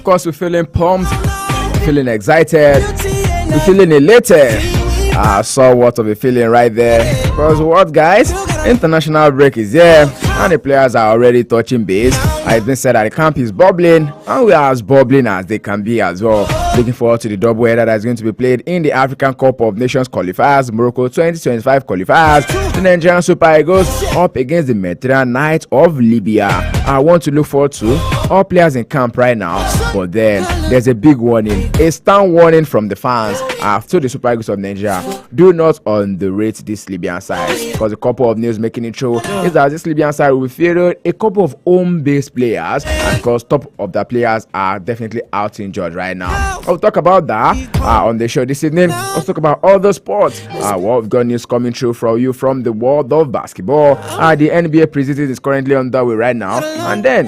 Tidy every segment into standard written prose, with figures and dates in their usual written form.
course, we're feeling pumped, feeling excited, we're feeling elated. I saw what of a feeling right there. Because what, guys? International break is here, and the players are already touching base. It's been said that the camp is bubbling, and we are as bubbling as they can be as well. Looking forward to the double header that is going to be played in the African Cup of Nations qualifiers, Morocco 2025 qualifiers. The Nigerian Super Eagles up against the Mediterranean Knights of Libya. I want to look forward to all players in camp right now, but then there's a big warning, a stern warning from the fans to the Super Eagles of Nigeria. Do not underrate this Libyan side, because a couple of news making it true is that this Libyan side will be fielding a couple of home-based players, and because top of the players are definitely out injured right now. I'll talk about that on the show this evening. Let's talk about other sports. What we've got news coming through from you from the world of basketball. The NBA preseason is currently underway right now, and then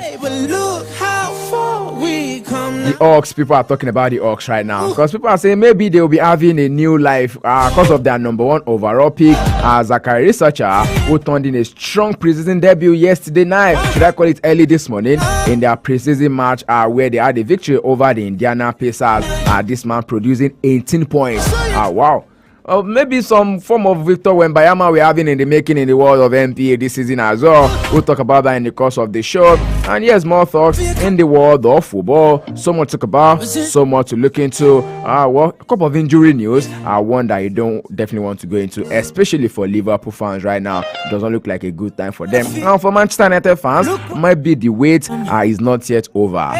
the Hawks, people are talking about the Hawks right now, because people are saying maybe they will be having a new life because of their number one overall pick, Zachary Researcher, who turned in a strong preseason debut yesterday night, should I call it early this morning, in their preseason match where they had a victory over the Indiana Pacers. This man producing 18 points. Wow. Maybe some form of Victor Wembanyama we're having in the making in the world of NBA this season as well. We'll talk about that in the course of the show. And yes, more thoughts in the world of football. So much to talk about, so much to look into. A couple of injury news. One that you don't definitely want to go into, especially for Liverpool fans right now. It doesn't look like a good time for them. Now, for Manchester United fans, might be the wait is not yet over.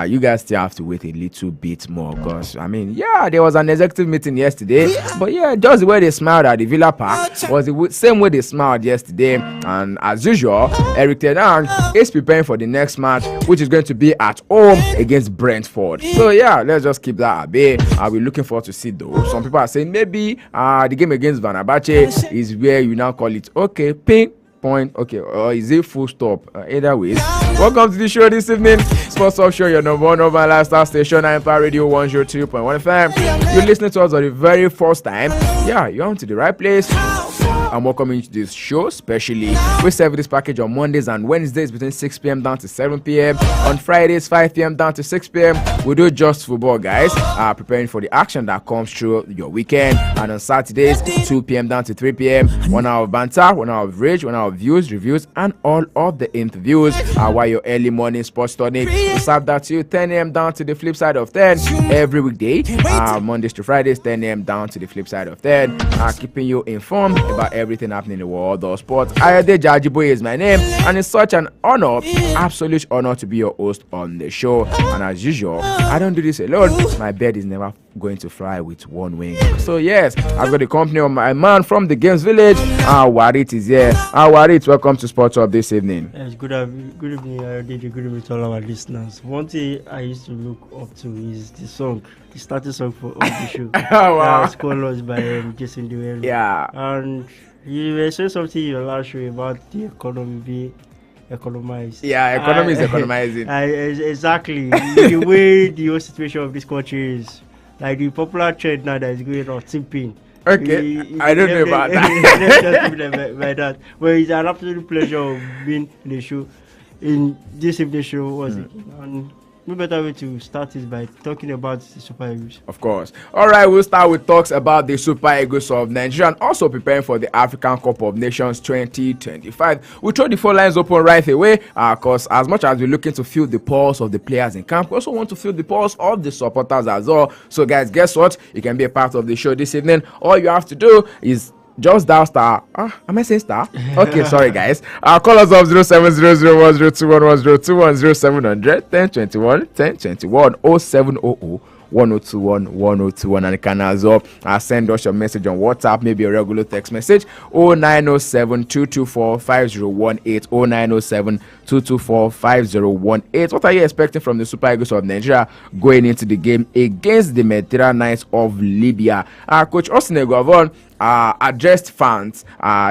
You guys still have to wait a little bit more, because I mean, yeah, there was an executive meeting yesterday, but yeah, just the way they smiled at the Villa Park was the same way they smiled yesterday. And as usual, Eric Ten Hag is preparing for the next match, which is going to be at home against Brentford. So yeah, let's just keep that at bay. We're looking forward to see though. Some people are saying maybe the game against Fenerbahce is where you now call it okay, ping point, okay, or is it full stop? Either way, welcome to the show this evening. Sports Talk Show, your number one urban lifestyle station, Empire Radio 102.1 FM. You're listening to us for the very first time. Yeah, you're on to the right place. And welcome into this show, especially we serve this package on Mondays and Wednesdays between 6 p.m. down to 7 p.m. On Fridays, 5 p.m. down to 6 p.m. We do just football, guys, preparing for the action that comes through your weekend. And on Saturdays, 2 p.m. down to 3 p.m. 1 hour of banter, 1 hour of rage, 1 hour of views, reviews, and all of the interviews. While your early morning sports tonic, we serve that to you 10 a.m. down to the flip side of 10 every weekday. Mondays to Fridays, 10 a.m. down to the flip side of 10. Keeping you informed about everything happening in the world of sports. Ayode Jajiboye is my name, and it's such an honor, absolute honor, to be your host on the show. And as usual, I don't do this alone. My bird is never going to fly with one wing. So yes, I've got the company of my man from the Games Village. Warit is here. Warit, welcome to Sports Hub this evening. Yes, good evening, Ayode. Good evening to all our listeners. One thing I used to look up to is the song, the starting song for the show. Wow. Scholars by Jason Derulo. Yeah. And you were saying something in your last show about the economy being economized. Yeah, economy is economizing. Exactly. The way the whole situation of this country is, like the popular trend now that is going on, tipping. Okay, I don't know about that. Well, it's an absolute pleasure of being in the show. In this evening show, and no better way to start is by talking about the Super Eagles. Of course. All right, we'll start with talks about the Super Eagles of Nigeria and also preparing for the African Cup of Nations 2025. We'll throw the phone lines open right away, because as much as we're looking to feel the pulse of the players in camp, we also want to feel the pulse of the supporters as well. So guys, guess what? You can be a part of the show this evening. All you have to do is just dial star. Am I saying star? Okay, sorry guys. Call us up 070010211021 1021 1021 0700 1021 1021, and you can as well send us your message on WhatsApp, maybe a regular text message 0907 224 5018 0907 224 5018. What are you expecting from the Super Eagles of Nigeria going into the game against the Mediterranean Knights of Libya? Coach Austin Eguavoen addressed fans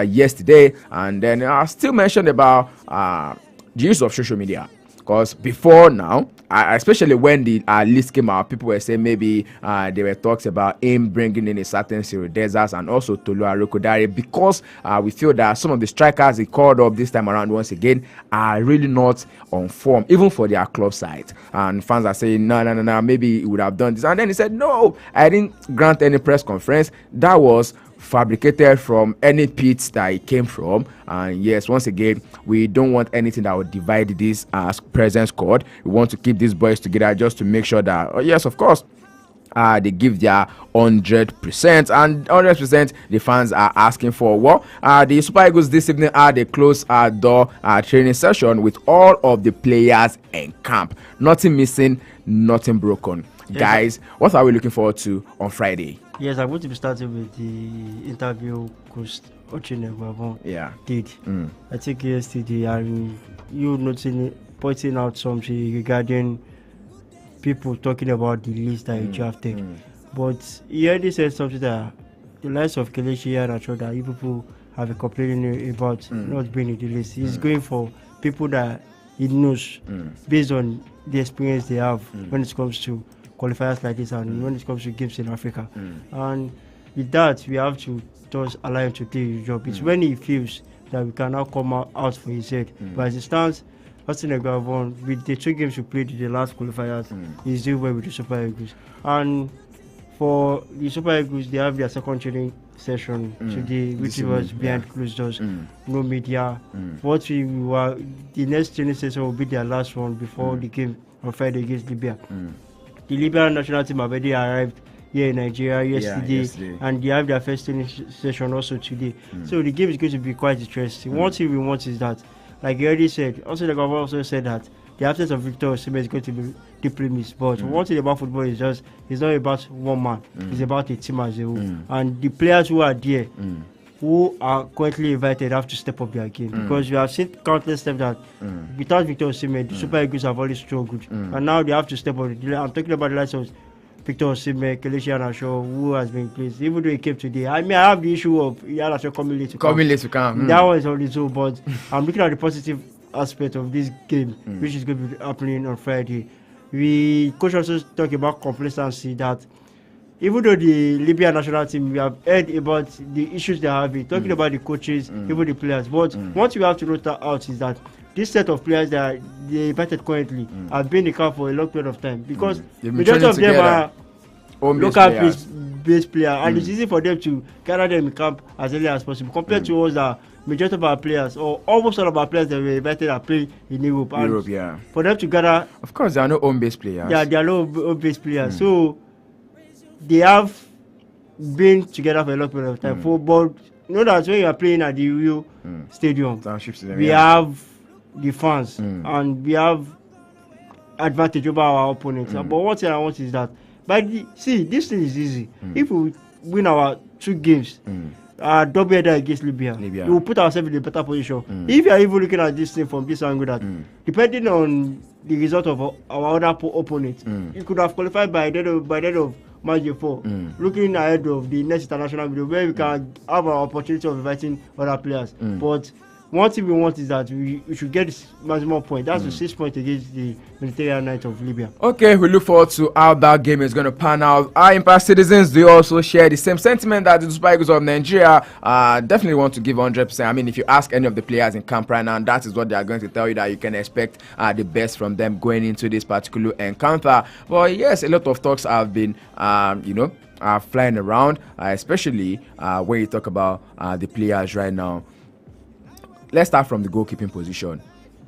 yesterday, and then still mentioned about the use of social media. Because before now, especially when the list came out, people were saying maybe there were talks about him bringing in a certain Cyril Desas and also Tolu Arokodare, because we feel that some of the strikers he called up this time around once again are really not on form, even for their club side. And fans are saying, no, maybe he would have done this. And then he said, no, I didn't grant any press conference. That was fabricated from any pits that it came from. And yes, once again, we don't want anything that would divide this present squad. We want to keep these boys together just to make sure that, yes, of course, they give their 100%, and 100% the fans are asking for. Well, the Super Eagles this evening had a closed door training session with all of the players in camp. Nothing missing, nothing broken. Yes. Guys, what are we looking forward to on Friday? Yes, I'm going to be starting with the interview Coach Ochene did. I think yesterday, and you pointing out something regarding people talking about the list that you drafted. But he already said something that the likes of Kelechi and Acho that you people have been complaining about not being in the list. He's going for people that he knows based on the experience they have when it comes to qualifiers like this and when it comes to games in Africa. And with that, we have to just allow him to do his job. It's when he feels that we can now come out for his head. But as it stands, Austin Eguavoen, with the 2 games we played in the last qualifiers, he's doing well with the Super Eagles. And for the Super Eagles, they have their second training session today, which was behind closed doors, no media. What we were, the next training session will be their last one before the game on Friday against Libya. The Libyan national team have already arrived here in Nigeria yesterday, and they have their first training session also today. So the game is going to be quite interesting. One thing we want is that, like you already said, also the governor also said that the absence of Victor Osimhen is going to be deeply missed. But one thing about football is just, it's not about one man, it's about a team as a whole. And the players who are there, who are currently invited, have to step up their game. Because we have seen countless times that without Victor Osimhen, the Super Eagles have always struggled. And now they have to step up. I'm talking about the likes of Victor Osimhen, Kelechi Iheanacho, who has been placed. Even though he came today, I have the issue of Iheanacho coming late to come. That one is on its own, but I'm looking at the positive aspect of this game, which is going to be happening on Friday. Coach also talk about complacency, that even though the Libyan national team, we have heard about the issues they are having, talking about the coaches, even the players. But what we have to note out is that this set of players that they invited currently have been in the camp for a long period of time, because majority of them are local based players, and it's easy for them to gather them in camp as early as possible, compared to us that majority of our players, or almost all of our players that were invited, are playing in Europe. For them to gather, of course, there are no home-based players. Yeah, there are no home-based players. So they have been together for a long period of time. But you know that when you are playing at the Rio Stadium, we have the fans and we have advantage over our opponents. But one thing I want is that, this thing is easy. If we win our 2 games, double header against Libya, we will put ourselves in a better position. If you are even looking at this thing from this angle, that depending on the result of our other opponents, you could have qualified by the end of March 4, looking ahead of the next international video, where we can have an opportunity of inviting other players. But one thing we want is that we should get this maximum point. That's the 6 points against the Mediterranean Knights of Libya. Okay, we look forward to how that game is going to pan out. Our Impact citizens, do also share the same sentiment that the Super Eagles of Nigeria definitely want to give 100%. I mean, if you ask any of the players in camp right now, that is what they are going to tell you, that you can expect the best from them going into this particular encounter. But yes, a lot of talks have been, flying around, especially when you talk about the players right now. Let's start from the goalkeeping position.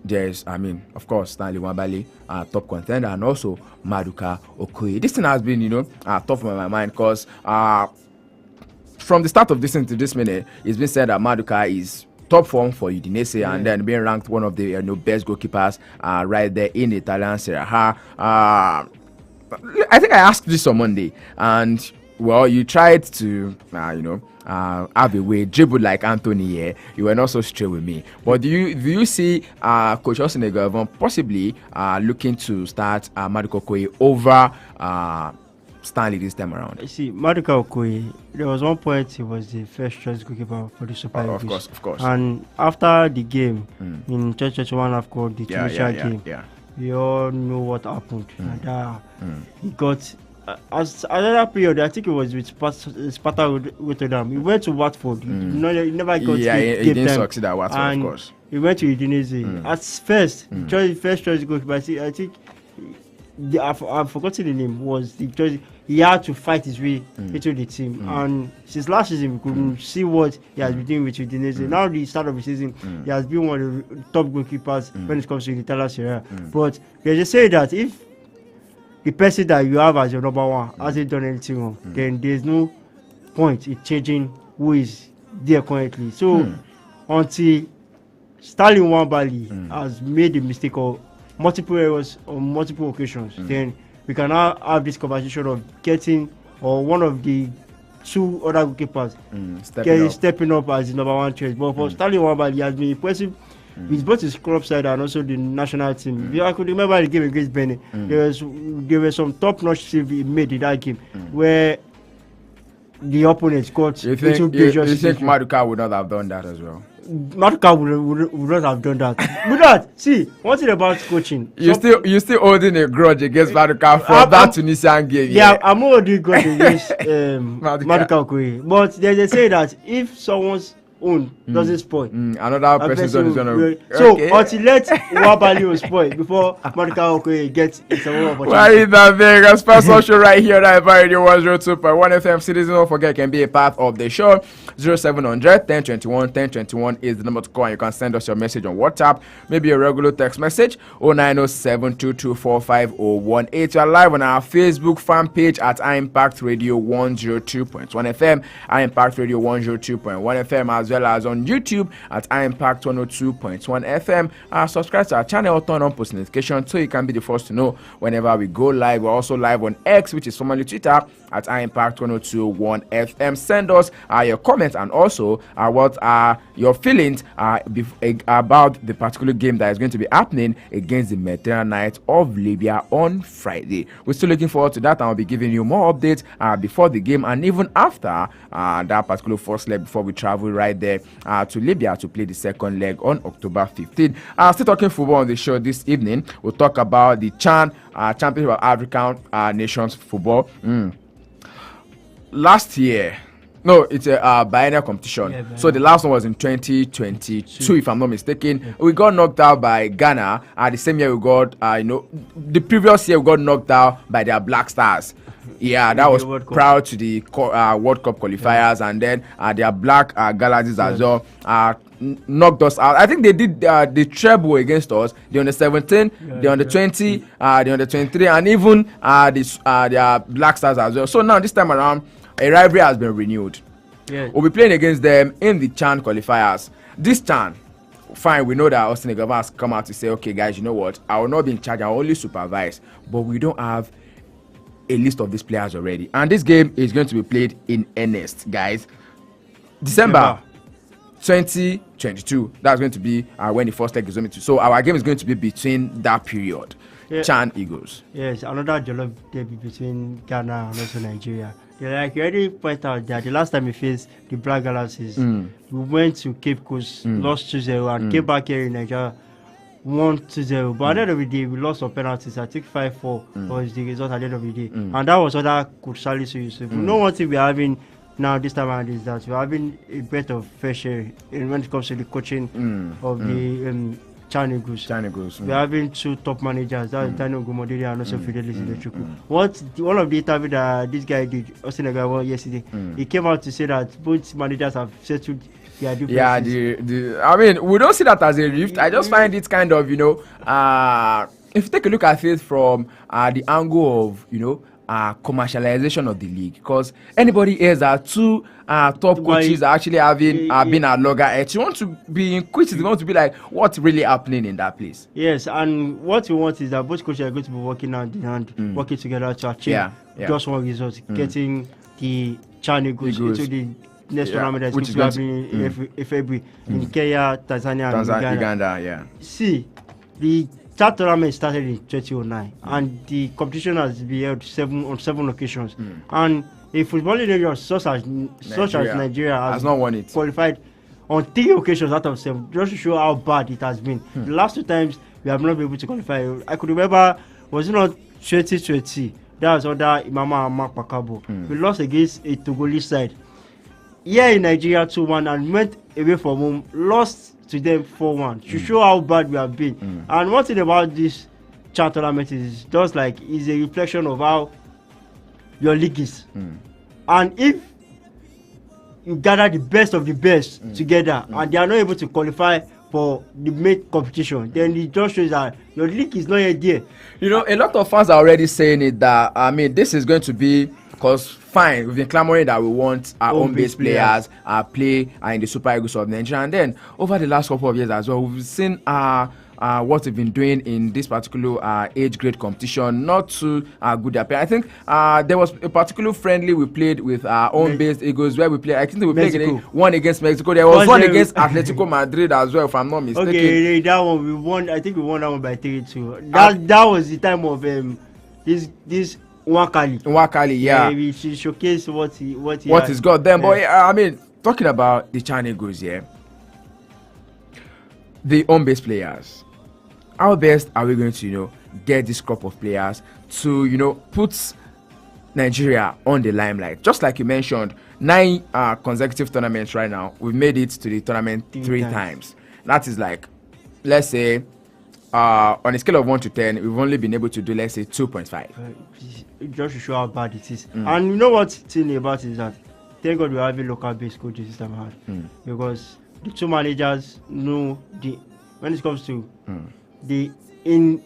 There's, of course, Stanley Nwabali, top contender, and also Maduka Okoye. This thing has been, tough on my mind, because from the start of this to this minute, it's been said that Maduka is top form for Udinese, and then being ranked one of the best goalkeepers right there in Italian Serie A. I think I asked this on Monday, and well, you tried to, have a way, dribble like Anthony here. You were not so straight with me. But do you see Coach Austin Eguavoen possibly looking to start Maduka Okoye over Stanley this time around? See, Maduka Okoye, there was one point he was the first choice goalkeeper for the Super Eagles. Of course. And after the game in 2021 AFCON, the Tunisia game, we all know what happened. And he got as another period. I think it was with Sparta Rotterdam. He went to Watford. He never got he didn't succeed at Watford, of course. He went to Udinese. At first, first choice goalkeeper. I think I've forgotten the name. Was the choice? He had to fight his way into the team, and since last season we could see what he has been doing with Udinese. Now the start of the season, he has been one of the top goalkeepers when it comes to the Italian Serie A. But they just say that if the person that you have as your number one hasn't done anything wrong, then there's no point in changing who is there currently. So until Stanley Nwabali has made the mistake of multiple errors on multiple occasions, then we can now have this conversation of getting or one of the two other goalkeepers stepping up as the number one choice. But for Stanley Nwabali, he has been impressive with both his club side and also the national team. I could remember the game against Benin. There were some top-notch saves he made in that game where the opponents got into dangerous. You think Maduka would not have done that as well? Maduka would not have done that. But see, one thing about coaching. You still holding a grudge against Maduka from that Tunisian game. Yeah, I'm holding a grudge against Maduka Okoye. But they say that if someone's own doesn't spoil, another person's own is gonna. So until let Nwabali spoil before Maduka Okoye gets its own opportunity. Why is that big? A special show right here on Radio 102.1 FM. Citizens, don't forget, can be a part of the show. 0700 1021 1021 is the number to call. And you can send us your message on WhatsApp, maybe a regular text message 0907 2245 You are live on our Facebook fan page at impact radio 102.1 FM, impact radio 102.1 FM, as well as on YouTube at impact 102.1 FM. Subscribe to our channel, turn on post notifications so you can be the first to know whenever we go live. We're also live on X, which is formerly Twitter, at impact 102.1 FM. Send us your comments and also what are your feelings about the particular game that is going to be happening against the Mediterranean Knights of Libya on Friday. We're still looking forward to that, and I'll be giving you more updates before the game and even after that particular first leg before we travel right there to Libya to play the second leg on October 15. Still talking football on the show this evening. We'll talk about the CHAN Championship of African Nations Football. Last year, no, it's a biennial competition. Yeah, so the last one was in 2022, if I'm not mistaken. Yeah. We got knocked out by Ghana. The same year we got, the previous year we got knocked out by their Black Stars. Yeah, that was prior to the World Cup qualifiers, and then their Black Galaxies as well knocked us out. I think they did the treble against us. The under 17, the under 20, the under 23, and even their Black Stars as well. So now this time around, a rivalry has been renewed. Yeah. We'll be playing against them in the CHAN qualifiers. This CHAN, fine, we know that Austin Eguavoen has come out to say, okay, guys, you know what? I will not be in charge. I will only supervise. But we don't have a list of these players already. And this game is going to be played in earnest, guys. December 2022. That's going to be when the first leg is going to. So our game is going to be between that period. Yeah. CHAN Eagles. Yes, another Jollof derby between Ghana and also Nigeria. Like you already pointed out that the last time we faced the Black Galaxies, we went to Cape Coast, lost 2-0, and came back here in Nigeria, won 2-0. But at the end of the day, we lost some penalties. I think 5-4 was the result at the end of the day. And that was other Coach Salisu Yusuf. No one thing we're having now this time around is that we're having a bit of fair share when it comes to the coaching of the CHAN Eagles. We're having two top managers, that's Daniel Gomodiri and also Fidelis Ilechuku. One of the interview that this guy did, Austin Eguavoen, yesterday, he came out to say that both managers have settled their differences. Yeah, I mean, we don't see that as a rift. I just find it kind of, if you take a look at it from the angle of, commercialization of the league, because anybody else are two top coaches are actually having been at loggerheads. You want to be inquisitive, you want to be like, what's really happening in that place? Yes, and what we want is that both coaches are going to be working hand in hand, working together to achieve just one result, getting the CHAN Eagles into the next tournament that's going to be happening in February in Kenya, Tanzania, and Uganda. See, the that tournament started in 2009, and the competition has been held on seven occasions. And a footballing nation such as Nigeria has not won it. Qualified on 3 occasions out of 7, just to show how bad it has been. The last 2 times we have not been able to qualify. I could remember, was it not 2020? That was under Imama Amak Pakabo. We lost against a Togolese side. Here in Nigeria 2-1 and went away from home, lost to them 4-1 to show how bad we have been. And one thing about this CHAN tournament is just like is a reflection of how your league is. And if you gather the best of the best together and they are not able to qualify for the main competition, then it just shows that your league is not yet there. You know, a lot of fans are already saying it that, I mean, this is going to be, because fine, we've been clamoring that we want our own base players play in the Super Eagles of Nigeria. And then over the last couple of years as well, we've seen what we've been doing in this particular age grade competition not too good. I think there was a particular friendly we played with our own based Eagles where we played. I think we played one against Mexico. There was one against Atletico Madrid as well, if I'm not mistaken. Okay, that one we won. I think we won that one by 3-2. That was the time of this Nwakali, yeah. We showcase what he's got then. But I mean, talking about the CHAN Eagles, the home base players. How best are we going to, get this crop of players to, put Nigeria on the limelight? Just like you mentioned, 9 consecutive tournaments right now. We've made it to the tournament 3 times. That is like, let's say, on a scale of 1 to 10, we've only been able to do, let's say, 2.5. Just to show how bad it is. And you know what thing about it is that, thank God we have a local-based coaching system hard. Because the 2 managers know when it comes to in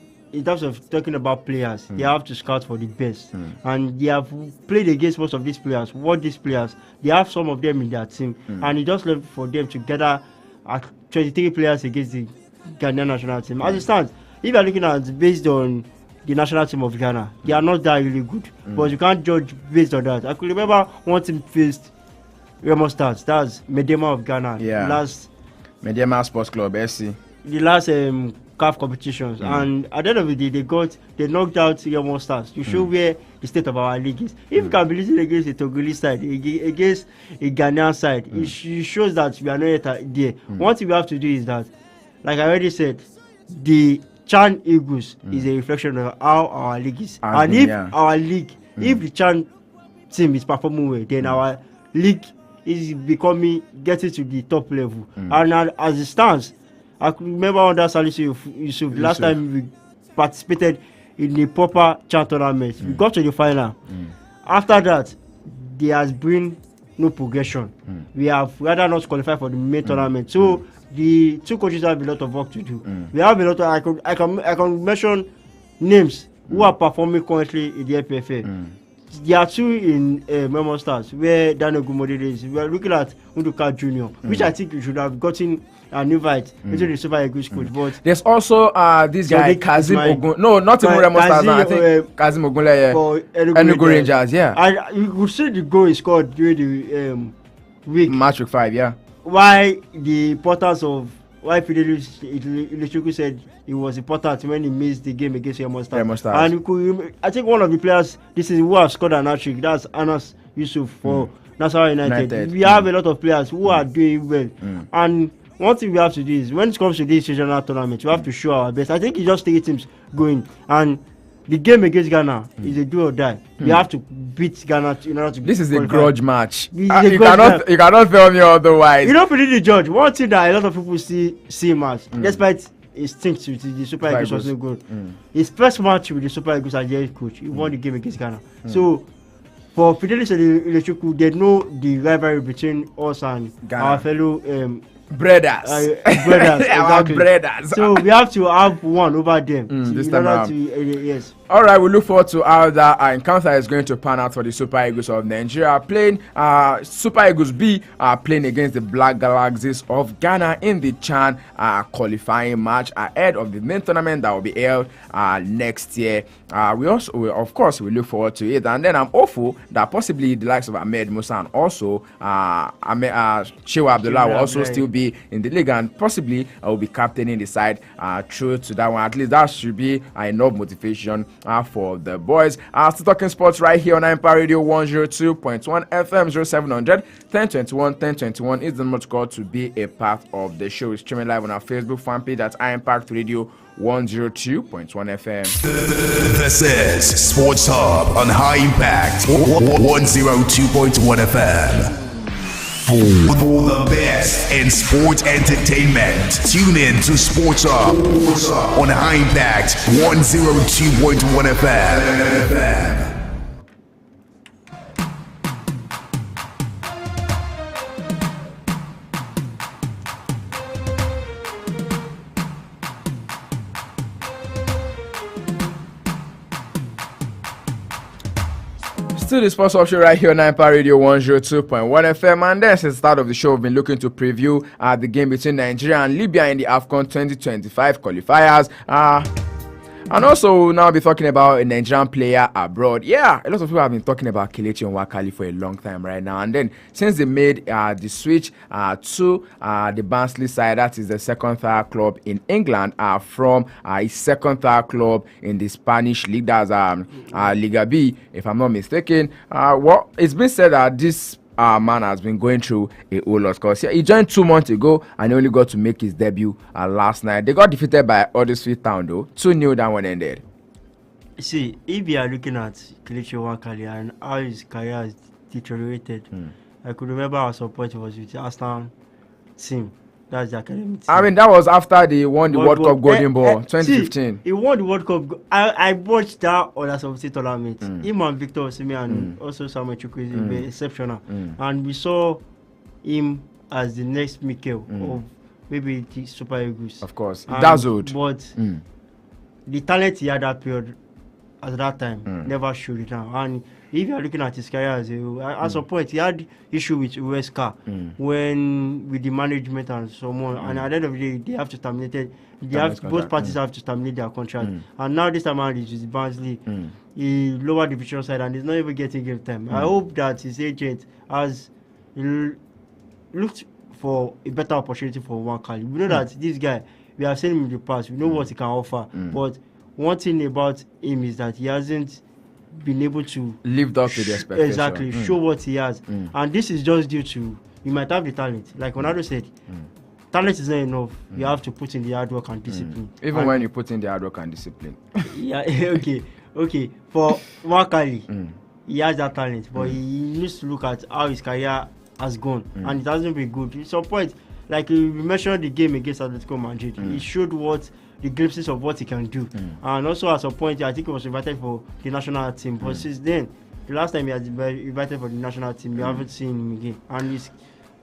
terms of talking about players, they have to scout for the best. And they have played against most of these players. They have some of them in their team. And it just left for them to gather 23 players against the Ghanaian national team. As it stands, if you are looking at based on the national team of Ghana, they are not that really good. But you can't judge based on that. I could remember one team faced Remo Stars. That's Medema of Ghana. Medema Sports Club, SC. The last CAF competitions, and at the end of the day, they knocked out Remo Stars to show where the state of our league is. If you can be losing against a Togolese side, against a Ghanaian side, it shows that we are not yet there. One thing we have to do is that, like I already said, the CHAN Eagles is a reflection of how our league is. And if our league, if the CHAN team is performing well, then our league is getting to the top level. And as it stands, I remember under Salisu Yusuf, last time we participated in the proper CHAN tournament. We got to the final. After that, there has been no progression. We have rather not qualified for the main tournament. So the 2 coaches have a lot of work to do. We have a lot of, I can mention names who are performing currently in the FFA. There are 2 in Memo Stars where Daniel Gumode is. We are looking at Unduka Jr., which I think we should have gotten an invite into the Super Eagles coach. But there's also this guy Kazim Ogun. No, not even Remo Stars. I think Kazim Ogunleye for Enugu Rangers. And you could see the goal he scored during the week. Match week 5, Why the importance of Fidelis Ilechukwu said it was important when he missed the game against Remo Stars. And I think one of the players this is who have scored an hat-trick. That's Anas Yusuf for Nasarawa United. We have a lot of players who are doing well. And one thing we have to do is when it comes to this regional tournament, we have to show our best. I think it's just 3 teams going, and the game against Ghana is a do or die. We have to beat Ghana in order to. This is qualify. A grudge match. You cannot tell me otherwise. You don't believe the judge. One thing that a lot of people see match, despite his things with the Super Eagles was no good. His first match with the Super Eagles as head coach, he won the game against Ghana. So for Fidelis Ilechukwu, they know the rivalry between us and Ghana. Our fellow. Brothers. Exactly. Brothers. So we have to have one over them. This time around. Yes. All right, we look forward to how that encounter is going to pan out for the Super Eagles of Nigeria. Playing Super Eagles B playing against the Black Galaxies of Ghana in the CHAN qualifying match ahead of the main tournament that will be held next year. We look forward to it, and then I'm hopeful that possibly the likes of Ahmed Musa and also Shehu Abdullah will also still be be in the league, and possibly will be captaining the side through to that one. At least that should be enough motivation for the boys. Still talking sports right here on Empire Radio 102.1 FM 0700 1021 1021 is the number to call to be a part of the show. It's streaming live on our Facebook fan page at Impact Radio 102.1 FM. This is Sports Hub on High Impact 102.1 FM. For the best in sports entertainment, tune in to Sports Hub on High Impact 102.1 FM. Still the Sports Hub show right here on Empire Radio 102.1 FM, and then since the start of the show we've been looking to preview the game between Nigeria and Libya in the AFCON 2025 qualifiers. And also we'll now be talking about a Nigerian player abroad. Yeah, a lot of people have been talking about Kelechi Nwakali for a long time right now, and then since they made the switch to the Barnsley side, that is the second-tier club in England, from a second-tier club in the Spanish league, that's Liga B, if I'm not mistaken. Well, it's been said that this man has been going through a whole lot, because he joined 2 months ago and he only got to make his debut last night. They got defeated by Huddersfield Town though, 2-0 that one ended. See, if you are looking at Kelechi Nwakali and how his career has deteriorated, I could remember our support was with the Arsenal team. That's the academy team. I mean, that was after they won the World Cup Golden Ball 2015. See, he won the World Cup. I watched that under 17 tournament. Him and Victor Osimhen and also Samuel Chukwueze were exceptional. And we saw him as the next Mikel of maybe the Super Eagles. Of course, dazzled. But the talent he had that period at that time never showed it now. And if you are looking at his career at some point, he had issue with Uesca when with the management and so on. And at the end of the day, they have to terminate it. Both parties have to terminate their contract. And now this time around, it's with Barnsley. He lower division side and he's not even getting game time. I hope that his agent has looked for a better opportunity for Nwakali. We know that this guy, we have seen him in the past. We know what he can offer. But one thing about him is that he hasn't been able to lived up to the expectation. Exactly, show what he has. And this is just due to, you might have the talent. Like Ronaldo said, talent is not enough. You have to put in the hard work and discipline. Even when you put in the hard work and discipline. Yeah, okay. For Nwakali, he has that talent, but he needs to look at how his career has gone. And it hasn't been good. At some point, like we mentioned the game against Atletico Madrid, he showed what the glimpses of what he can do. And also at some point, I think he was invited for the national team. But since then, the last time he has been invited for the national team, we haven't seen him again. And it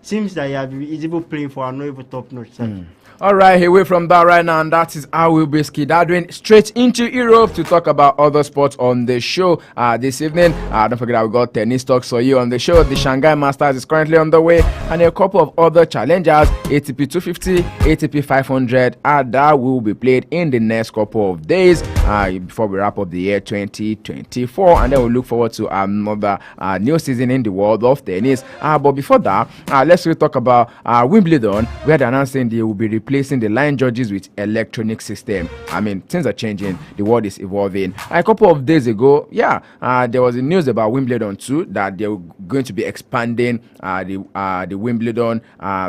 seems that he's even playing for a not even top-notch side. All right, away from that right now, and that is how we'll be skedaddling straight into Europe to talk about other sports on the show this evening. Don't forget that we got tennis talks for you on the show. The Shanghai Masters is currently on the way, and a couple of other challengers, ATP 250, ATP 500, that will be played in the next couple of days before we wrap up the year 2024, and then we'll look forward to another new season in the world of tennis. But before that, let's really talk about Wimbledon, where they're announcing they will be replacing the line judges with electronic system. I mean, things are changing. The world is evolving. A couple of days ago, there was a news about Wimbledon too, that they were going to be expanding the Wimbledon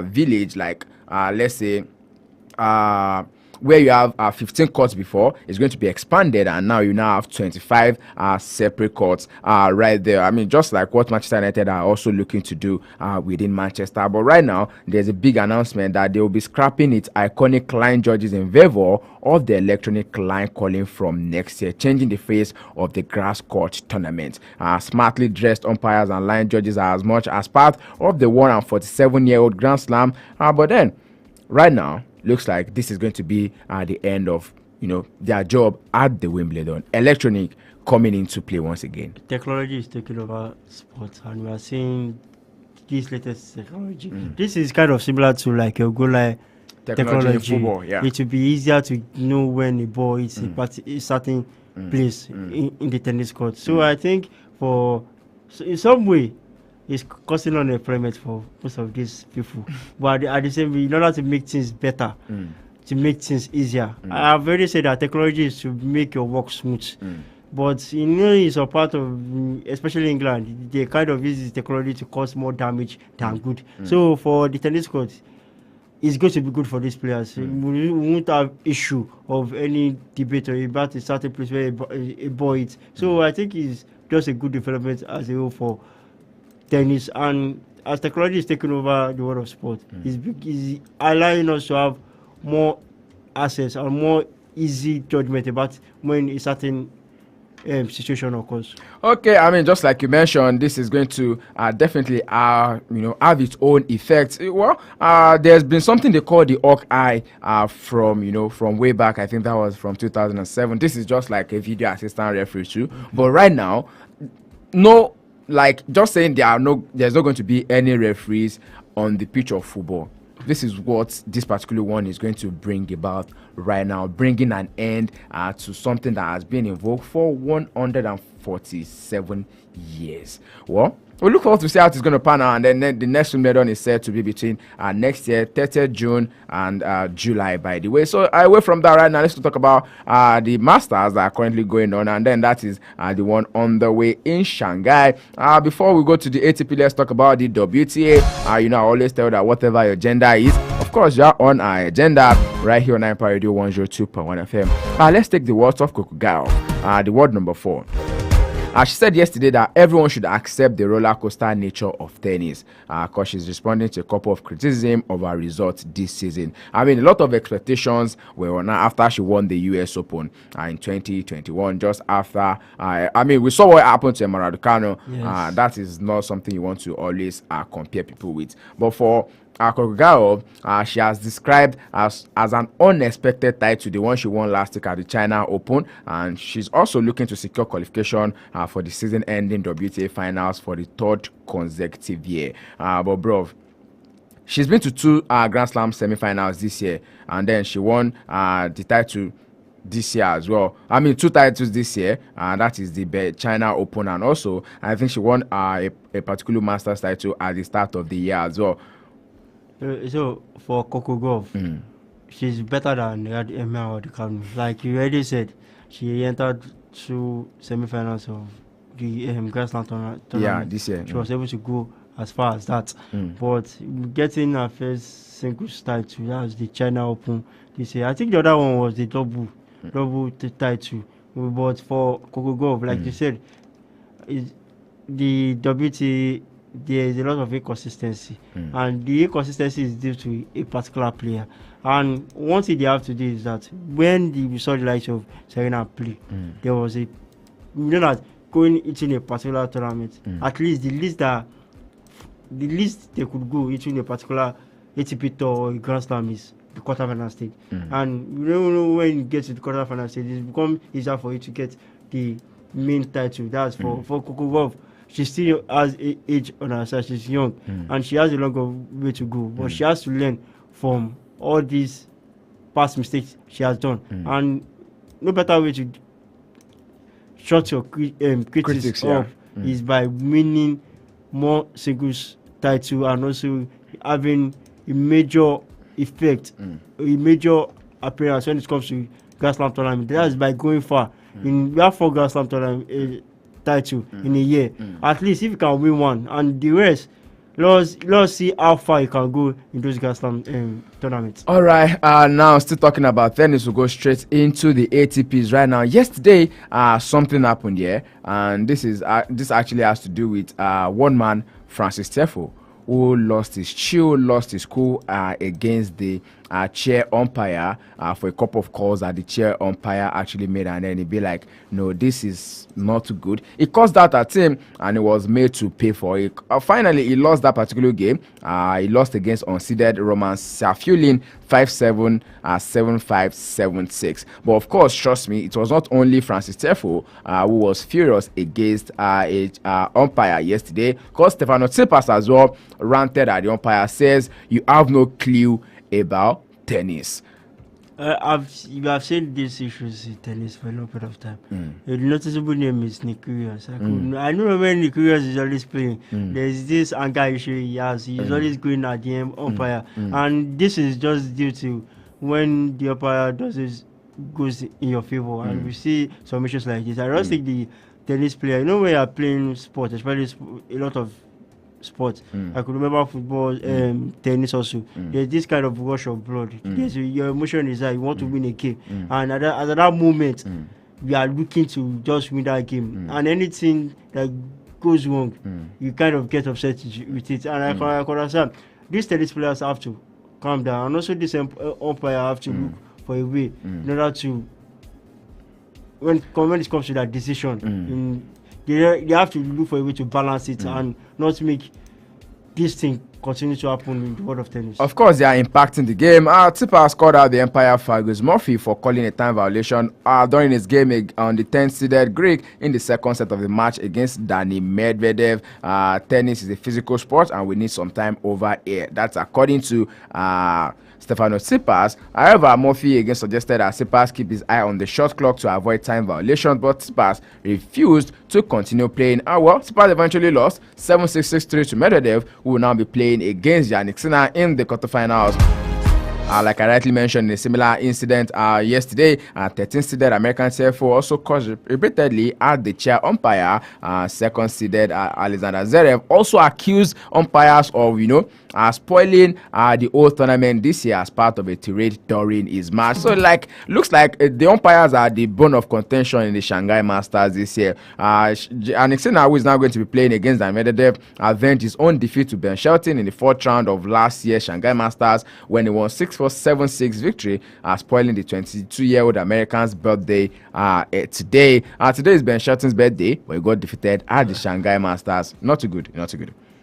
village, like let's say where you have 15 courts before, is going to be expanded, and now you have 25 separate courts right there. I mean, just like what Manchester United are also looking to do within Manchester. But right now, there's a big announcement that they will be scrapping its iconic line judges in favor of the electronic line calling from next year, changing the face of the grass court tournament. Smartly dressed umpires and line judges are as much as part of the 147-year-old Grand Slam. But then, right now, looks like this is going to be the end of their job at the Wimbledon. Electronic coming into play once again. Technology is taking over sports, and we are seeing this latest technology. This is kind of similar to like a goal line technology in football. Yeah, it will be easier to know when the ball is a certain place in the tennis court. So I think in some way it's causing unemployment for most of these people. But at the same time, in order to make things better, to make things easier, I've already said that technology is to make your work smooth. But you know, it's a part of, especially England, they kind of use this technology to cause more damage than good. So for the tennis court, it's going to be good for these players. We won't have issue of any debate or about a certain place where a ball is. So I think it's just a good development as a whole for tennis. And as technology is taking over the world of sport, it's allowing us to have more access and more easy judgment about when a certain situation occurs. Okay, I mean, just like you mentioned, this is going to definitely have its own effects. Well, there's been something they call the Hawkeye from way back. I think that was from 2007. This is just like a video assistant referee too. But right now, just saying there's not going to be any referees on the pitch of football. This is what this particular one is going to bring about right now, bringing an end to something that has been in vogue for 147 years. Well, we look forward to see how it's going to pan out, and then the next Wimbledon is set to be between next year, 30th June and July, by the way. So away from that right now, let's talk about the Masters that are currently going on, and then that is the one on the way in Shanghai. Before we go to the ATP, let's talk about the WTA. I always tell that whatever your agenda is, of course, you're on our agenda right here on Empire Radio 102.1 FM. Let's take the words of Coco Gauff, the word number 4. She said yesterday that everyone should accept the roller coaster nature of tennis because she's responding to a couple of criticism of her results this season. I mean, a lot of expectations were on her after she won the US Open in 2021, just after. We saw what happened to Emma Raducanu. Yes. That is not something you want to always compare people with. But for Coco Gauff, she has described as an unexpected title, the one she won last week at the China Open, and she's also looking to secure qualification for the season-ending WTA finals for the 3rd consecutive year. But bro, she's been to 2 Grand Slam semi-finals this year, and then she won the title this year as well. 2 titles this year, and that is the China Open, and also I think she won a particular Masters title at the start of the year as well. So for Coco Gauff, she's better than Emma Raducanu. Like you already said, she entered 2 semi-finals of the Grand Slam tournament. Yeah, this year. She was able to go as far as that. But getting her first singles title, that was the China Open this year. I think the other one was the double title. But for Coco Gauff, like you said, the WTA, there is a lot of inconsistency, and the inconsistency is due to a particular player. And one thing they have to do is that when we saw the likes of Serena play, there was that going into a particular tournament, at least the least they could go into a particular ATP tour or Grand Slam is the quarterfinal stage. And when you get to the quarterfinal stage, it's become easier for you to get the main title. That's for Coco Gauff. She still has age on her side. She's young, and she has a long way to go. But she has to learn from all these past mistakes she has done. And no better way to shut your critics off is by winning more singles title and also having a major effect, a major appearance when it comes to Grand Slam tournament. That is by going far. We have 4 Grand Slam tournament title in a year. At least if you can win one, and the rest, let's see how far you can go in those Grand Slam tournaments. All right, now still talking about tennis, we'll go straight into the ATPs right now. Yesterday, something happened here, and this actually has to do with one man, Francis Tiafoe, who lost his cool against the chair umpire for a couple of calls that the chair umpire actually made, and then he'd be like, no, this is not too good. He caused out at him, and he was made to pay for it. Finally, he lost that particular game. He lost against unseeded Roman Safiullin 5-7, 7-5, 7-6. But of course, trust me, it was not only Francis Tiafoe who was furious against a umpire yesterday, because Stefano Tsitsipas as well ranted at the umpire, says you have no clue about tennis. You have seen these issues in tennis for a long period of time. A noticeable name is Nick Kyrgios. I don't know when Nick Kyrgios is always playing. There's this anger issue he has. He's always going at the umpire, and this is just due to when the umpire goes in your favor, and we see some issues like this. I don't think the tennis player, when you are playing sport, especially a lot of sports. I could remember football, tennis also. There's this kind of rush of blood. Your emotion is that you want to win a game, and at that moment, you are looking to just win that game. And anything that goes wrong, you kind of get upset with it. And I can understand. These tennis players have to calm down, and also this umpire have to look for a way in order to, when it comes to that decision, they have to look for a way to balance it and not make this thing continue to happen in the world of tennis. Of course, they are impacting the game. Tsitsipas called out the umpire Fergus Murphy for calling a time violation during his game on the 10th-seeded Greek in the second set of the match against Dani Medvedev. Tennis is a physical sport and we need some time over here. That's according to Stefanos Tsitsipas. However, Murphy again suggested that Tsitsipas keep his eye on the shot clock to avoid time violations, but Tsitsipas refused to continue playing. Tsitsipas eventually lost 7-6, 6-3 to Medvedev, who will now be playing against Jannik Sinner in the quarterfinals. Like I rightly mentioned, in a similar incident yesterday, 13th-seeded American CFO also caused repeatedly at the chair umpire. Second-seeded Alexander Zverev also accused umpires of, spoiling the whole tournament this year as part of a tirade during his match. So, looks like the umpires are the bone of contention in the Shanghai Masters this year. Jannik Sinner, who is now going to be playing against Medvedev, avenged his own defeat to Ben Shelton in the fourth round of last year's Shanghai Masters when he won 6-4, 7-6 victory, spoiling the 22-year-old American's birthday today. Today is Ben Shelton's birthday, but he got defeated at the Shanghai Masters. Not too good.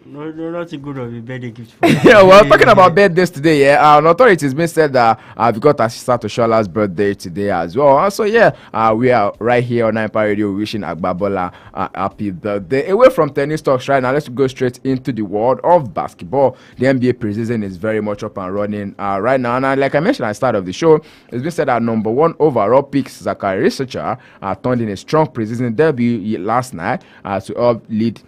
No, not too good of a birthday gift for yeah, well, talking about birthdays today, an authority has been said that we got Asisa Toshola's birthday today as well. So, we are right here on Empire Radio wishing Agbabola happy birthday. Away from tennis talks right now, let's go straight into the world of basketball. The NBA preseason is very much up and running right now. And like I mentioned at the start of the show, it's been said that number one overall pick, Zachary Researcher, turned in a strong preseason debut last night to help lead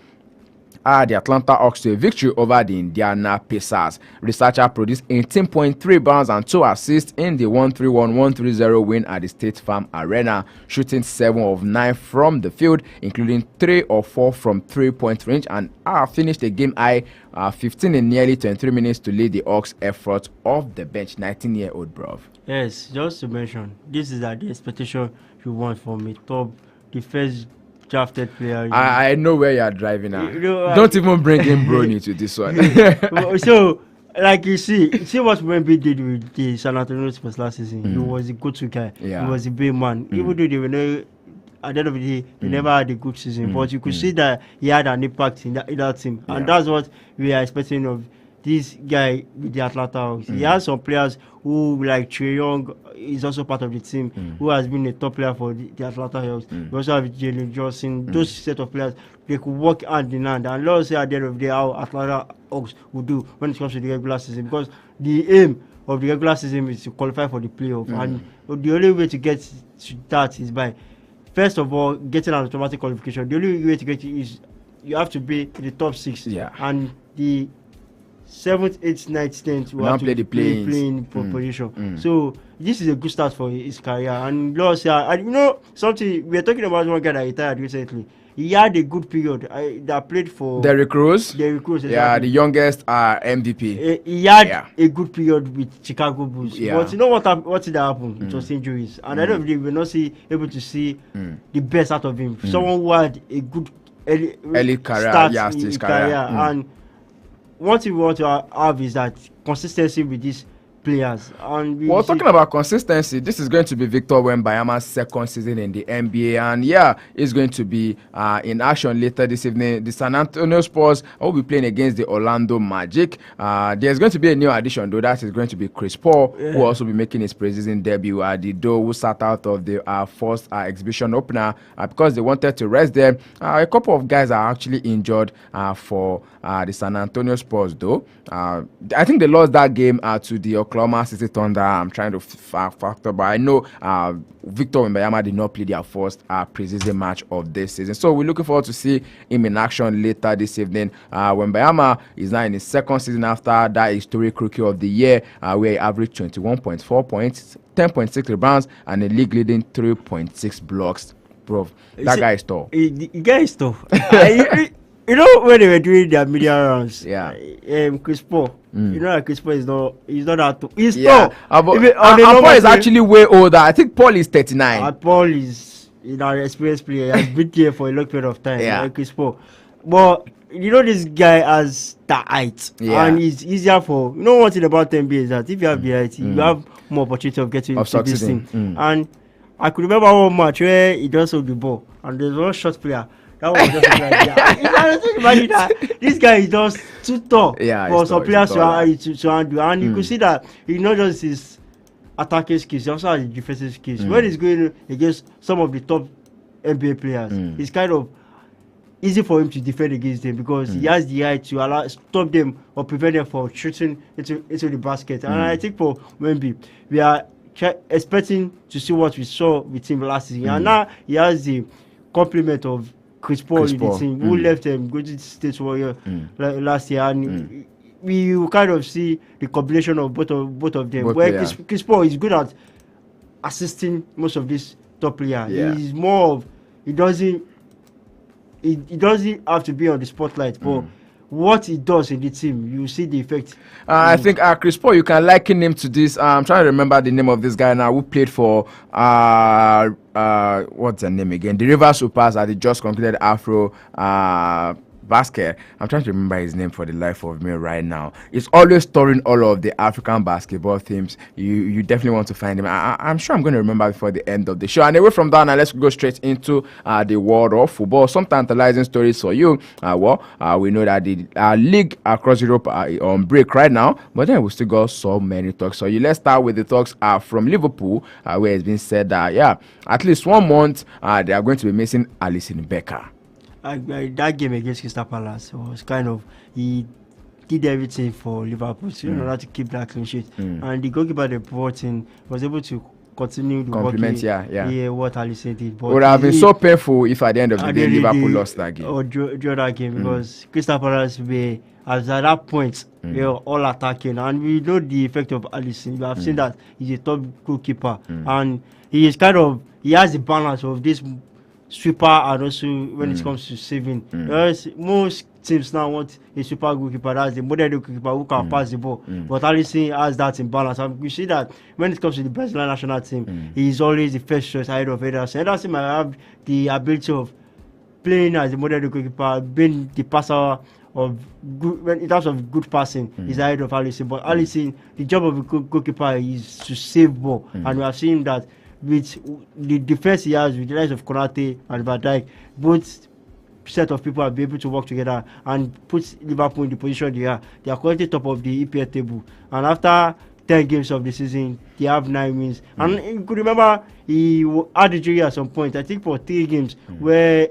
the Atlanta Hawks to a victory over the Indiana Pacers. Researcher produced 18.3 rebounds and 2 assists in the 131-130 win at the State Farm Arena, shooting 7 of 9 from the field, including 3 of 4 from 3-point range, and finished the game high 15 in nearly 23 minutes to lead the Hawks' effort off the bench. 19-year-old bro. Yes, just to mention, this is the expectation you want from the first drafted player. I know where you are driving now. Don't even bring in Bronny to this one. So, like you see what Wemby did with the San Antonio Spurs last season. He was a go-to guy. He was a big man. Even though they were not, at the end of the day, they never had a good season. But you could see that he had an impact in that team. And that's what we are expecting of this guy with the Atlanta Hawks. He has some players who, like Trae Young, is also part of the team, who has been a top player for the Atlanta Hawks. We also have Jalen Johnson. Those set of players, they could work hand in hand. And let's say at the end of the day how Atlanta Hawks will do when it comes to the regular season. Because the aim of the regular season is to qualify for the playoff. And the only way to get to that is by, first of all, getting an automatic qualification. The only way to get it is you have to be in the top 6. And the 7th, 8th, 9th, 10th will have to play playing position. So this is a good start for his career. And plus, something we are talking about, one guy that retired recently. He had a good period that played for Derrick Rose. Exactly. Yeah, the youngest MVP. He had a good period with Chicago Bulls. But you know what did happen? It was injuries. And I don't believe we're not able to see the best out of him. Someone who had a good early career, start in his career. And what we want to have is that consistency with these players. And talking about consistency, this is going to be Victor Wembanyama's second season in the NBA, and he's going to be in action later this evening. The San Antonio Spurs will be playing against the Orlando Magic. There's going to be a new addition, though. That is going to be Chris Paul, who will also be making his preseason debut. The Doe, who sat out of the first exhibition opener because they wanted to rest them. A couple of guys are actually injured for the San Antonio Spurs, though. I think they lost that game to the Oklahoma City Thunder. I'm trying to factor, but I know Victor Wembanyama did not play their first preseason match of this season. So we're looking forward to see him in action later this evening. Wembanyama is now in his second season after that historic Rookie of the Year, where he averaged 21.4 points, 10.6 rebounds, and a league-leading 3.6 blocks. Bro, that guy is tall. The guy is tall. You know when they were doing their media rounds, Chris Paul. You know that Chris Paul he's not that tall. He's tall. Paul is actually way older. I think Paul is 39. Paul is an experienced player. He has been here for a long period of time. Like Chris Paul. But you know this guy has that height, and it's easier for one thing about NBA is that if you have the height, you have more opportunity of getting into this thing. And I could remember one match where he just hold the ball, and there's one shot player. That was just like imagine that this guy is just too tall for some players to handle, and you could see that he's not just his attacking skills, he also has defensive skills. When he's going against some of the top NBA players, it's kind of easy for him to defend against them because he has the height to stop them or prevent them from shooting into the basket. And I think for Wemby, we are expecting to see what we saw with him last season, and now he has the complement of Chris Paul in the team, who left him go to the State Warrior last year, and we will kind of see the combination of both of them. Where Chris Paul is good at assisting most of these top players. He's more of he doesn't have to be on the spotlight, but what he does in the team, you see the effect. I think Chris Paul, you can liken him to this. I'm trying to remember the name of this guy now who played for what's the name again? The River Supers at the just concluded Afro basket. I'm trying to remember his name for the life of me right now. It's always storing all of the African basketball themes. You definitely want to find him. I'm sure I'm going to remember before the end of the show. And away from that, now let's go straight into the world of football. Some tantalizing stories for you. We know that the league across Europe are on break right now, but then we still got so many talks. So let's start with the talks from Liverpool, where it's been said that at least 1 month they are going to be missing Alisson Becker. That game against Crystal Palace was kind of, he did everything for Liverpool in order to keep that clean sheet, and the goalkeeper they brought in was able to continue the compliment what Alisson did. But it would have been so painful if at the end of the day Liverpool lost that game or drew that game because Crystal Palace were at that point they were all attacking, and we know the effect of Alisson. We have seen that he's a top goalkeeper, and he has the balance of this sweeper, and also when it comes to saving. Most teams now want a super goalkeeper, that's the modern goalkeeper who can pass the ball. But Alisson has that in balance. And we see that when it comes to the Brazilian national team, he is always the first choice ahead of Ederson. Ederson might have the ability of playing as a modern goalkeeper, being the passer of good, in terms of good passing, is ahead of Alisson. But Alisson, the job of a goalkeeper is to save ball, and we have seen that with the defense he has, with the likes of Konate and Van Dijk, both set of people will be able to work together and put Liverpool in the position they are. They are currently top of the EPL table, and after 10 games of the season, they have 9 wins. And you could remember he had injury at some point, I think for 3 games, where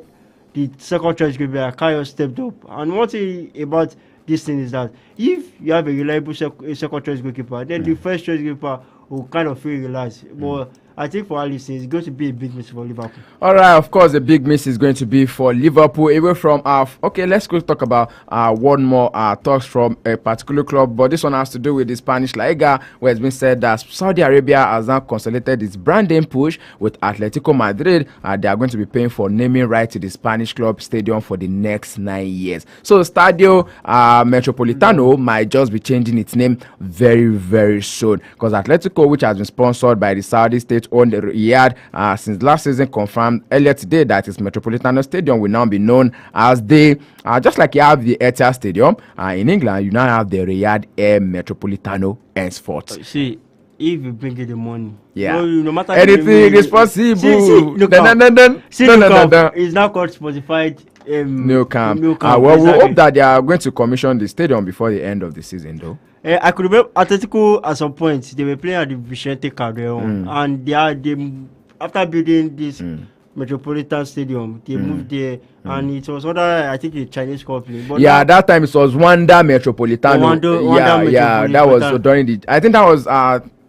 the second choice goalkeeper Kayo stepped up. And one thing about this thing is that if you have a reliable second choice goalkeeper, then the first choice goalkeeper will kind of feel relaxed. But I think for Alisson, it's going to be a big miss for Liverpool. All right, of course, a big miss is going to be for Liverpool. Away from let's go talk about one more talks from a particular club, but this one has to do with the Spanish La Liga, where it's been said that Saudi Arabia has now consolidated its branding push with Atletico Madrid. They are going to be paying for naming rights to the Spanish club stadium for the next 9 years. So Stadio Metropolitano might just be changing its name very, very soon, because Atletico, which has been sponsored by the Saudi state owned Riyadh since last season, confirmed earlier today that its Metropolitano Stadium will now be known as just like you have the Etihad Stadium in England, you now have the Riyadh Air Metropolitano henceforth. See, if you bring in the money, no matter anything is possible. It's now called Spotify Nou Camp. We hope that they are going to commission the stadium before the end of the season, though. I could remember Atletico at some point they were playing at the Vicente Calderón, and they after building this Metropolitan Stadium. They moved there, and it was under, I think, a Chinese company. But yeah, that time it was Wanda Metropolitano. Wanda that was during the. I think that was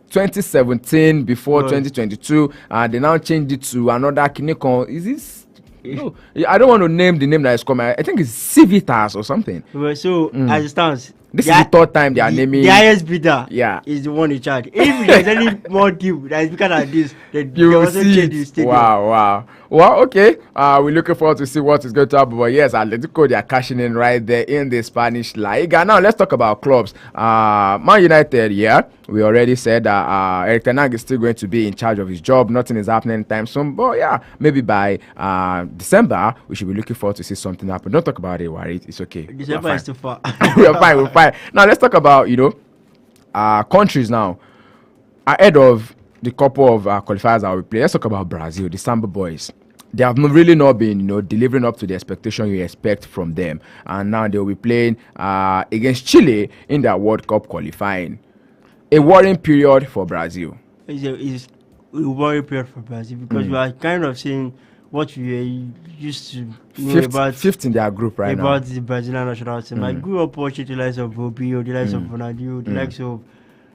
2017 before 2022, and they now changed it to another Kinikon. Is this? No, I don't want to name the name that is coming. I think it's Civitas or something. Well, so as it stands, this is the third time they are naming. The highest bidder is the one in charge. If there's any more deal that is bigger than this, then you will also see change the stadium. Wow. Well, okay. We're looking forward to see what is going to happen. But yes, Atletico, they are cashing in right there in the Spanish Liga. Now let's talk about clubs. Man United, we already said that Erik ten Hag is still going to be in charge of his job. Nothing is happening anytime soon. But maybe by December, we should be looking forward to see something happen. Don't talk about it, Warid. It's okay. December is too far. We're fine. Now let's talk about countries now ahead of the couple of qualifiers that we play. Let's talk about Brazil, the Samba boys. They have really not been delivering up to the expectation you expect from them, and now they will be playing against Chile in their World Cup qualifying. A worrying period for Brazil. It's a worrying period for Brazil because we are kind of seeing what we used to know fifth in their group right now. About the Brazilian national team. I grew up watching the likes of Robinho, the likes of Ronaldinho, the likes of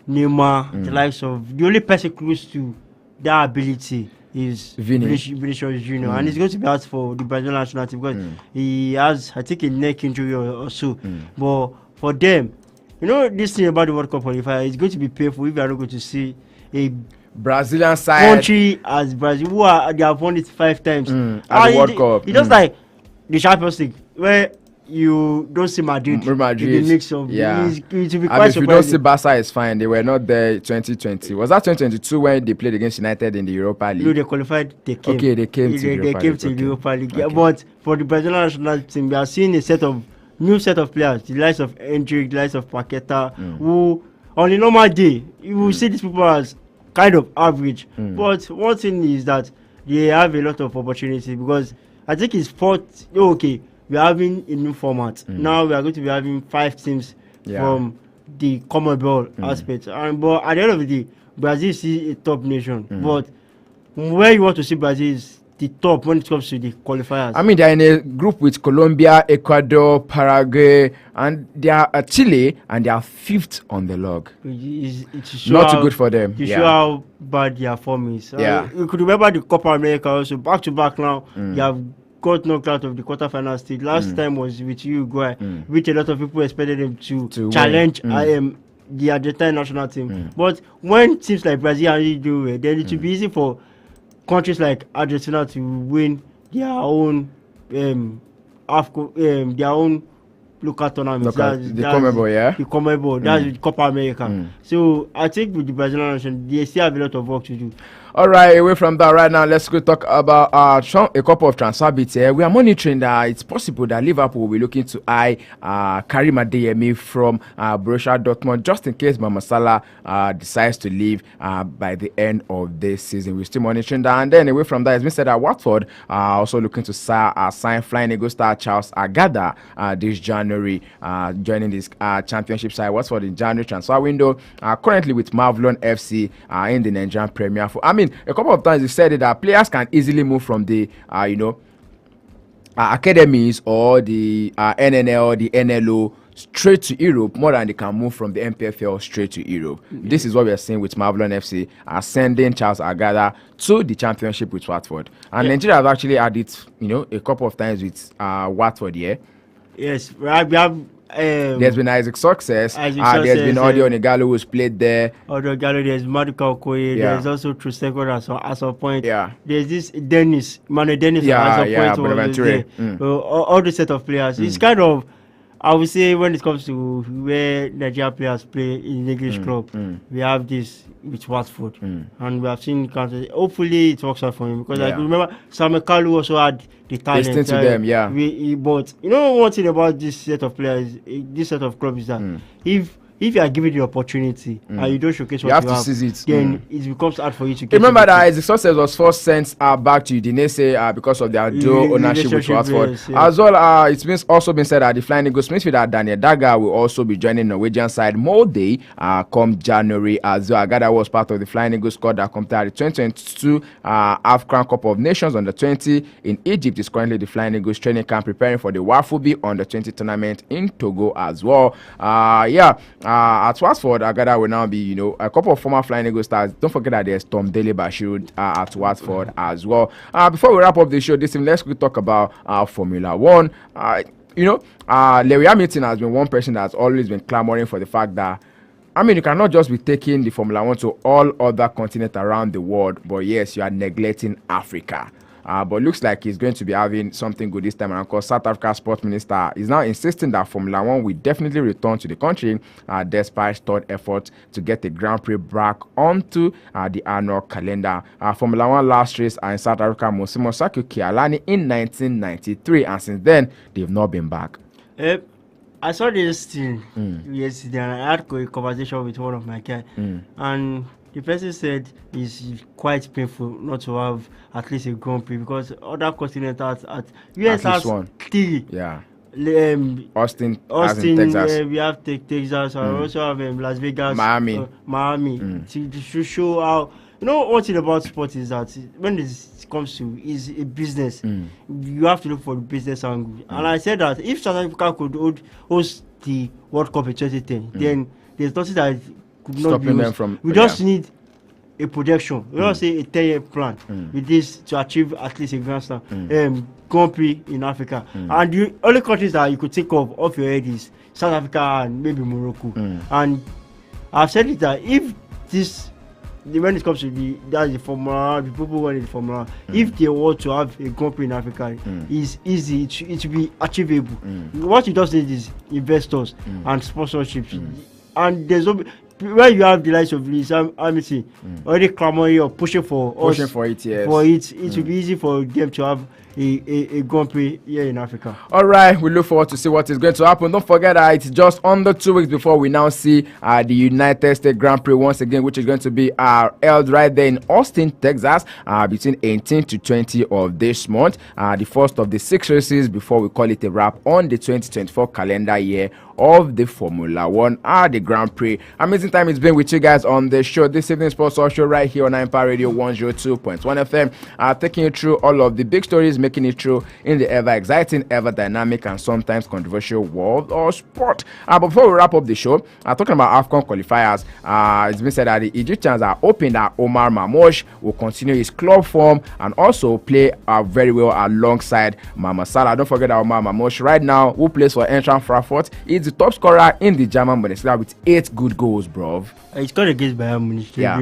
Neymar, the likes of... The only person close to that ability is Vinicius Junior. And it's going to be hard for the Brazilian national team because he has, I think, a neck injury or so. But for them, this thing about the World Cup qualifier is going to be painful if we are not going to see a Brazilian side country as Brazil they have won it 5 times at the World Cup. It's just like the Champions League where you don't see Madrid. In the mix of it will be if quite surprising. you don't see Barca, it's fine. They were not there 2020. Was that 2022 when they played against United in the Europa League? No, they qualified. They came. Okay, they came to the Europa League. Okay. But for the Brazilian national team, we are seeing a new set of players, the likes of Endrick, the likes of Paqueta, who on a normal day you will see these people as kind of average. But one thing is that they have a lot of opportunity because I think it's we're having a new format. Now we are going to be having 5 teams from the CONMEBOL aspect. But at the end of the day, Brazil is a top nation. But where you want to see Brazil is the top when it comes to the qualifiers. I mean, they're in a group with Colombia, Ecuador, Paraguay, and they are Chile, and they are 5th on the log. It's not too good for them. To show how bad their form is. You could remember the Copa America also. Back to back now, they have got knocked out of the quarterfinal stage. Last time was with Uruguay, which a lot of people expected them to challenge the Argentine national team. But when teams like Brazil really do it, then it will be easy for countries like Argentina to win their own their own local tournaments. The CONMEBOL, the CONMEBOL. That's the Copa America. So I think with the Brazilian nation, they still have a lot of work to do. All right, away from that right now, let's go talk about a couple of transfer bits here. We are monitoring that it's possible that Liverpool will be looking to Karim Adeyemi from Borussia Dortmund, just in case Mohamed Salah decides to leave by the end of this season. We're still monitoring that. And then away from that, it's been said that Watford are also looking to sign Flying Eagle star Charles Agada this January, joining this championship side. Watford in January transfer window, currently with Marvelon FC in the Nigerian Premier. A couple of times you said it that players can easily move from the academies or the NNL, the NLO straight to Europe more than they can move from the MPFL straight to Europe. This is what we are seeing with Marvelon FC sending Charles Agada to the championship with Watford. And Nigeria has actually had it, a couple of times with Watford. Yes, we have. There's been Isaac Success. There's been Audio Nigalo who's played there. Audio Nigalo, there's Maduka Okoye. There's also Truseko at some point. There's this Manuel Dennis at some point. All the set of players. It's kind of, I would say, when it comes to where Nigeria players play in English club, we have this with Watford, and we have seen countries. Hopefully, it works out for him because I remember Samuel Kalu also had the talent. Listen to them, but one thing about this set of players, this set of clubs is that if if you are given the opportunity and you don't showcase what you have you to have, seize it. then it becomes hard for you to get. Remember that the success was first sent back to Udinese because of their dual ownership with Watford. Yes. As well, it's also been said that the Flying Eagles midfielder Daniel Daga will also be joining Norwegian side Molde come January as well. Agada was part of the Flying Eagles squad that competed at the 2022 AFCON Cup of Nations under 20 in Egypt. Is currently the Flying Eagles training camp preparing for the Wafubi under 20 tournament in Togo as well. At Watford, Agada will now be, a couple of former Flying Eagles stars. Don't forget that there's Tom Daley Bashir at Watford as well. Before we wrap up the show, let's talk about Formula One. Lewis Hamilton has been one person that's always been clamoring for the fact that, you cannot just be taking the Formula One to all other continents around the world, but yes, you are neglecting Africa. But looks like he's going to be having something good this time around, because South Africa sports minister is now insisting that Formula One will definitely return to the country despite third effort to get the Grand Prix back onto the annual calendar. Formula One last race in South Africa, Mosimosaku Kialani in 1993, and since then, they've not been back. I saw this thing yesterday, and I had a conversation with one of my guys, and the person said it's quite painful not to have at least a Grand Prix, because other continents at US has 3. Yeah. Austin, Texas. We have Texas, and also have Las Vegas, Miami. To show how, one thing about sports is that when it comes to is a business, you have to look for the business angle. And I said that if South Africa could host the World Cup in 2010, then there's nothing that could not be them from. We just need a projection. We don't say a 10-year plan with this to achieve at least a Grand Slam, Grand Prix in Africa. And the only countries that you could think of off your head is South Africa and maybe Morocco. And I've said it that if this, when it comes to the Formula, the people who want the Formula, if they want to have a Grand Prix in Africa, it's easy. It should be achievable. What you just need is investors and sponsorships. And there's no. Where you have the likes of Lewis Hamilton already clamoring or pushing for it, yes. It will be easy for them to have a Grand Prix here in Africa. All right, we look forward to see what is going to happen. Don't forget that it's just under 2 weeks before we now see the United States Grand Prix once again, which is going to be held right there in Austin, Texas, between 18 to 20 of this month. The first of the 6 races before we call it a wrap on the 2024 calendar year of the Formula One the Grand Prix. Amazing time it's been with you guys on the show this evening. Sports Talk Show right here on Empire Radio 102.1 FM, taking you through all of the big stories making it through in the ever exciting, ever dynamic, and sometimes controversial world of sport. But before we wrap up the show, talking about AFCON qualifiers, it's been said that the Egyptians are hoping that Omar Mamosh will continue his club form and also play very well alongside Mama Salah. Don't forget that Omar Mamosh right now, who plays for Eintracht Frankfurt, is the top scorer in the German Bundesliga with 8 good goals, bro. He scored against Bayern Munich. Yeah.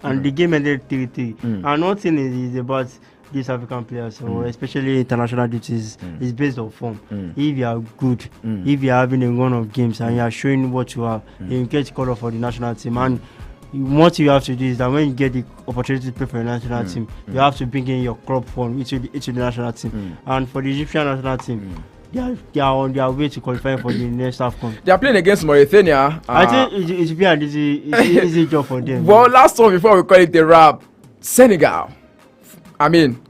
And the game ended 3-3. And one thing is about these African players, or especially international duties, is based on form. If you are good, if you are having a run of games and you are showing what you have, you get called up for the national team. And what you have to do is that when you get the opportunity to play for the national team, you have to bring in your club form into the national team. And for the Egyptian national team, they are on their way to qualify for the next AFCON. They are playing against Mauritania. I think it will be an easy job for them. Well, last one before we call it the wrap, Senegal.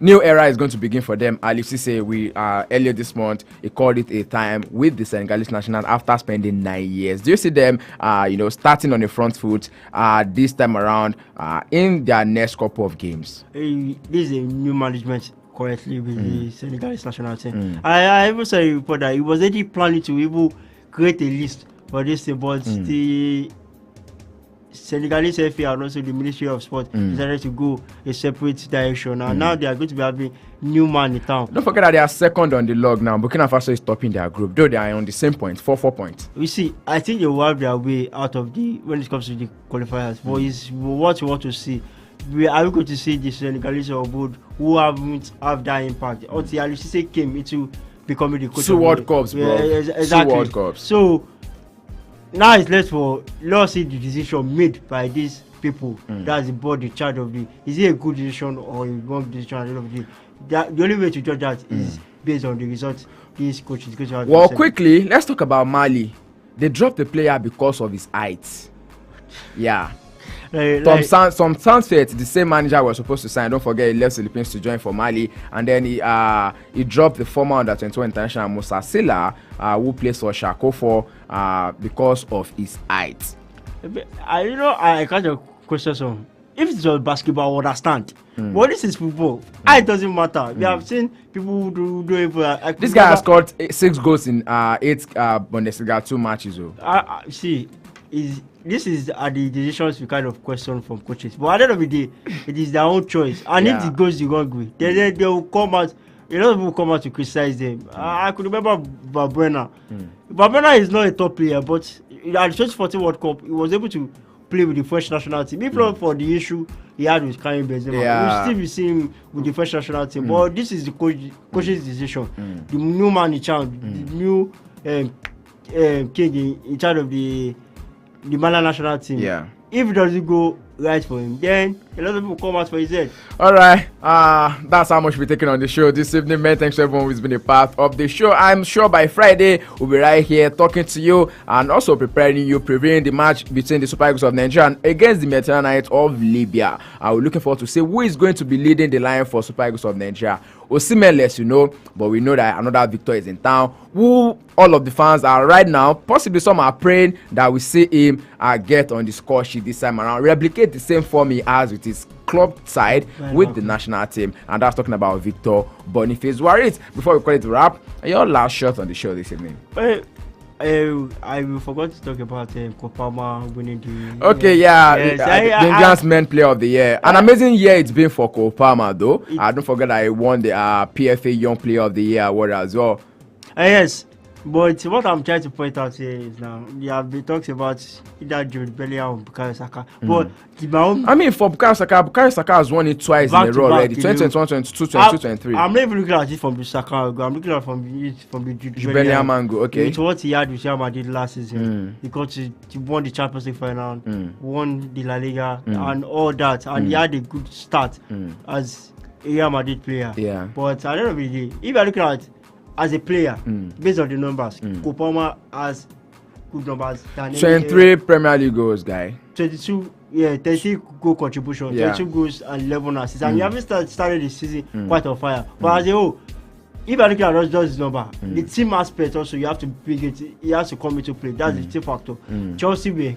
New era is going to begin for them. Aliou Cisse, earlier this month, he called it a time with the Senegalese national after spending 9 years. Do you see them, starting on the front foot this time around in their next couple of games? This is a new management currently with the Senegalese national team. I even saw a report that he was already planning to even create a list for this thing, but the Senegalese FA and also the Ministry of Sport decided to go a separate direction, and now they are going to be having new man in town. Don't forget that they are second on the log now. Burkina Faso is topping their group, though they are on the same point, 4 points. You see, I think they will have their way out of when it comes to the qualifiers. But it's what you want to see. Are we going to see the Senegalese or board who haven't have that impact until Aliou Cisse came into becoming the coach? 2 World Cups, bro. Exactly. 2 World Cups. So now it's left for let's see the decision made by these people. That's the board in charge of is it a good decision or a wrong decision at the end of the day? The only way to judge that is based on the results these coaches. Well, quickly, let's talk about Mali. they dropped the player because of his height. Yeah. Some sound said the same manager was supposed to sign. Don't forget, he left Philippines to join for Mali, and then he dropped the former under-21 international Musa Silla, who plays for Shako because of his height. I kind of question some. If it's just basketball, I understand. But this is football. It doesn't matter. We have seen people who do it. This guy has scored 6 goals in 8 Bundesliga 2 matches. See, this is the decisions we kind of question from coaches. But at the end of the day, it is their own choice. And if it goes the wrong way, then they will come out. A lot of people come out to criticize them. I could remember Babena. Babena is not a top player, but at the 2014 World Cup, he was able to play with the French national team. If not for the issue he had with Karim Benzema, we still be seeing him with the French national team. But this is the coach's decision. The new man in charge, the new king in charge of the Mali national team. If it doesn't go right for him, then a lot of people come out for his head. All right, that's how much we're taking on the show this evening, man. Thanks to everyone who's been a part of the show. I'm sure by Friday we'll be right here talking to you and also preparing you, previewing the match between the Super Eagles of Nigeria against the Mediterranean Knights of Libya. We're looking forward to see who is going to be leading the line for Super Eagles of Nigeria. Osimhen less, but we know that another victor is in town. Who all of the fans are right now, possibly some are praying that we see him get on the score sheet this time around, replicate the same form he has with his club side with the national team, and that's talking about Victor Boniface. Warit, before we call it a wrap, your last shot on the show this evening. I forgot to talk about Kopama winning the. Okay, the Indians Men Player of the Year. An amazing year it's been for Kopama, though. I don't forget that he won the PFA Young Player of the Year award as well. Yes, but what I'm trying to point out here is now there have been talks about either Jude Bellingham or Bukayo Saka. But for Bukayo Saka has won it twice in a row already. 2021, 22, 22, 23. I'm not even looking at it from the Saka angle. I'm looking at it from the Jude Bellingham angle. Okay. It's what he had with Real Madrid last season. Because he won the Champions League final, won the La Liga, and all that, and he had a good start as a Real Madrid player. Yeah. But at the end of the day, if you're looking at as a player, based on the numbers, Kopama has good numbers. 23 Premier League goals, guy. 30 goal contribution, 22 goals and 11 assists. And you haven't started the season quite on fire. But as a whole, if you're looking at just this number, the team aspect also, you have to bring it, he has to come into play. That's the team factor. Chelsea were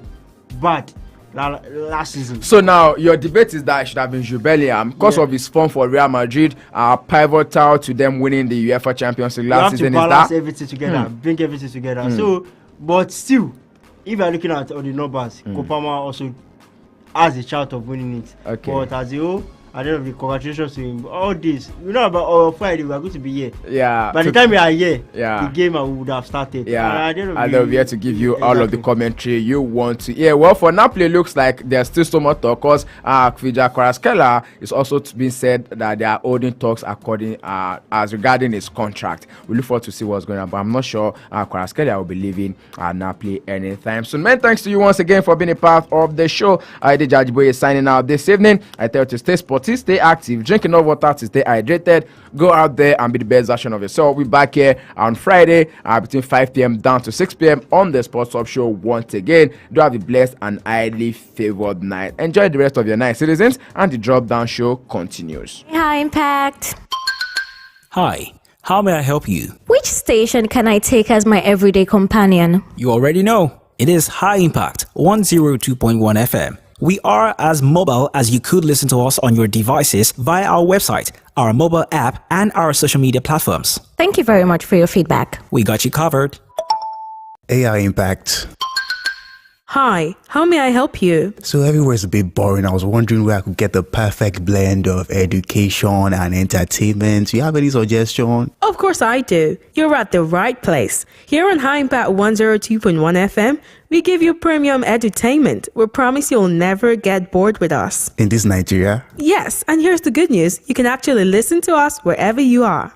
bad last season. So now your debate is that it should have been Jude Bellingham because of his form for Real Madrid, pivotal to them winning the UEFA Champions League last season. You have to balance everything together, bring everything together. So, but still, if you're looking at all the numbers, Kopama also has a chance of winning it. Okay. But as a whole, I don't know, congratulations to him. All this, about Friday, we are going to be here. Yeah. By the time we are here, the game would have started. Yeah. And they'll be here to give you all of the commentary you want to hear. Well, for Napoli, it looks like there's still so much talk because Kvija Kvaratskhelia is also being said that they are holding talks as regarding his contract. We look forward to see what's going on, but I'm not sure Kvaratskhelia will be leaving Napoli anytime soon. Man, thanks to you once again for being a part of the show. Aide Jajiboye is signing out this evening. I tell you to stay sporty, stay active, drink enough water to stay hydrated, go out there and be the best version of yourself. We'll be back here on Friday between 5 p.m. down to 6 p.m. on the Sports Hub Show once again. Do have a blessed and highly favored night. Enjoy the rest of your night, citizens, and the Drop Down Show continues. High Impact. Hi, how may I help you? Which station can I take as my everyday companion? You already know. It is High Impact 102.1 FM. We are as mobile as you could listen to us on your devices via our website, our mobile app, and our social media platforms. Thank you very much for your feedback. We got you covered. AI Impact. Hi, how may I help you? So everywhere's a bit boring. I was wondering where I could get the perfect blend of education and entertainment. Do you have any suggestion? Of course I do. You're at the right place. Here on High Impact 102.1 FM, we give you premium edutainment. We promise you'll never get bored with us. In this Nigeria? Yes, and here's the good news. You can actually listen to us wherever you are.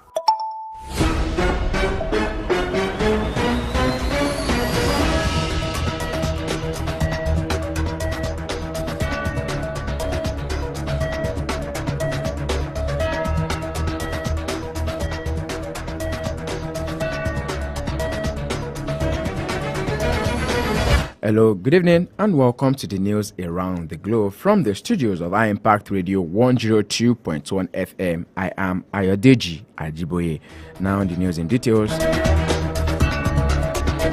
Hello, good evening, and welcome to the news around the globe from the studios of High Impact Radio 102.1 FM. I am Ayodeji Ajiboye. Now, the news in details.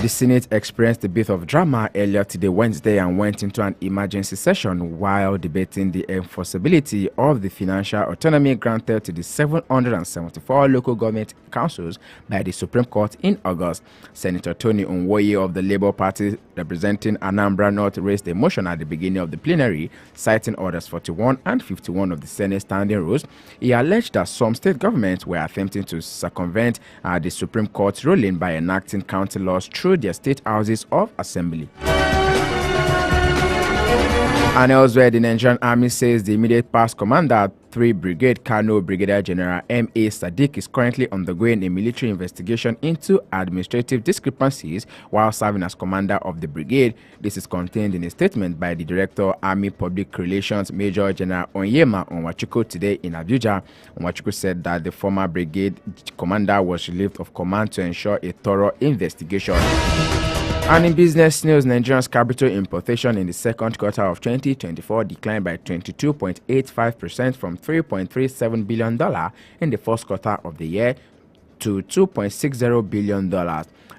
The Senate experienced a bit of drama earlier today, Wednesday, and went into an emergency session while debating the enforceability of the financial autonomy granted to the 774 local government councils by the Supreme Court in August. Senator Tony Nwoye of the Labour Party, representing Anambra North, raised a motion at the beginning of the plenary, citing Orders 41 and 51 of the Senate Standing Rules. He alleged that some state governments were attempting to circumvent the Supreme Court's ruling by enacting county laws through their state houses of assembly. And elsewhere, the Nigerian Army says the immediate past commander, 3 Brigade Kano Brigadier General M.A. Sadiq, is currently undergoing a military investigation into administrative discrepancies while serving as commander of the brigade. This is contained in a statement by the Director, Army Public Relations, Major General Onyema Onwachukwu, today in Abuja. Onwachukwu said that the former brigade commander was relieved of command to ensure a thorough investigation. And in business news, Nigeria's capital importation in the second quarter of 2024 declined by 22.85% from $3.37 billion in the first quarter of the year to $2.60 billion.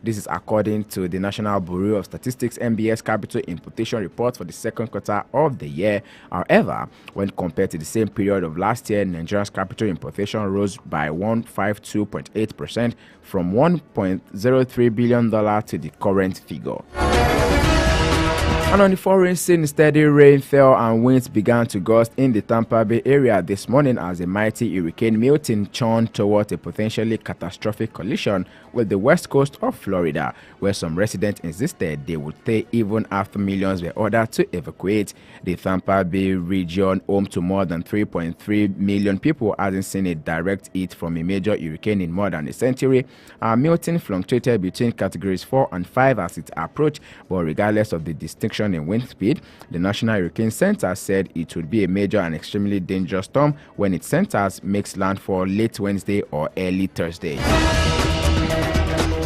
This is according to the National Bureau of Statistics (NBS) capital importation report for the second quarter of the year. However, when compared to the same period of last year, Nigeria's capital importation rose by 152.8% from $1.03 billion to the current figure. And on the foreign scene, steady rain fell and winds began to gust in the Tampa Bay area this morning as a mighty Hurricane Milton churned towards a potentially catastrophic collision with the west coast of Florida, where some residents insisted they would stay even after millions were ordered to evacuate. The Tampa Bay region, home to more than 3.3 million people, hasn't seen a direct hit from a major hurricane in more than a century. Milton fluctuated between categories 4 and 5 as it approached, but regardless of the distinction in wind speed, the National Hurricane Center said it would be a major and extremely dangerous storm when its centers makes landfall late Wednesday or early Thursday.